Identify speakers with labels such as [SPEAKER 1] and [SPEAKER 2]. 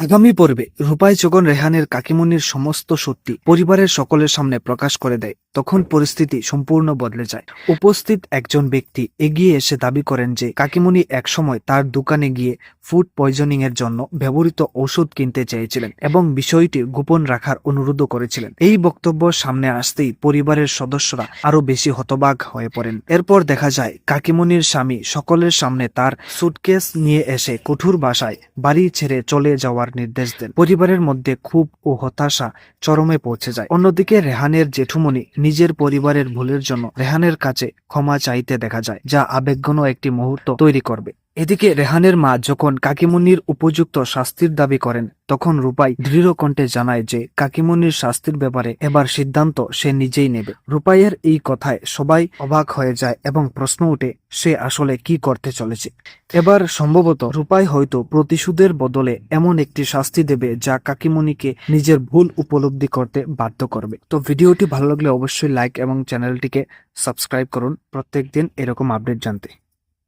[SPEAKER 1] আগামী পর্বে রূপাই যখন রেহানের কাকিমুনির সমস্ত সত্যি পরিবারের সকলের সামনে প্রকাশ করে দেয়, তখন পরিস্থিতি সম্পূর্ণ বদলে যায়। উপস্থিত একজন ব্যক্তি এগিয়ে এসে দাবি করেন যে কাকিমুনি একসময় তার দোকানে গিয়ে ফুড পয়জনিং এর জন্য ব্যবহৃত ওষুধ কিনতে চেয়েছিলেন এবং বিষয়টি গোপন রাখার অনুরোধ করেছিলেন। এই বক্তব্য সামনে আসতেই পরিবারের সদস্যরা আরো বেশি হতবাক হয়ে পড়েন। এরপর দেখা যায় কাকিমুনির স্বামী সকলের সামনে তার সুটকেস নিয়ে এসে কঠোর ভাষায় বাড়ি ছেড়ে চলে যাওয়ার নির্দেশ দেন। পরিবারের মধ্যে ক্ষোভ ও হতাশা চরমে পৌঁছে যায়। অন্যদিকে রেহানের জেঠুমনি নিজের পরিবারের ভুলের জন্য রেহানের কাছে ক্ষমা চাইতে দেখা যায়, যা আবেগঘন একটি মুহূর্ত তৈরি করবে। এদিকে রেহানের মা যখন কাকিমুনির উপযুক্ত শাস্তির দাবি করেন, তখন রূপাই দৃঢ় কণ্ঠে জানায় যে কাকিমুনির শাস্তির ব্যাপারে এবার সিদ্ধান্ত সে নিজেই নেবে। রূপাইয়ের এই কথায় সবাই অবাক হয়ে যায় এবং প্রশ্ন ওঠে, সে আসলে কি করতে চলেছে। এবার সম্ভবত রূপাই হয়তো প্রতিশোধের বদলে এমন একটি শাস্তি দেবে যা কাকিমুনিকে নিজের ভুল উপলব্ধি করতে বাধ্য করবে। তো ভিডিওটি ভালো লাগলে অবশ্যই লাইক এবং চ্যানেলটিকে সাবস্ক্রাইব করুন প্রত্যেকদিন এরকম আপডেট জানতে।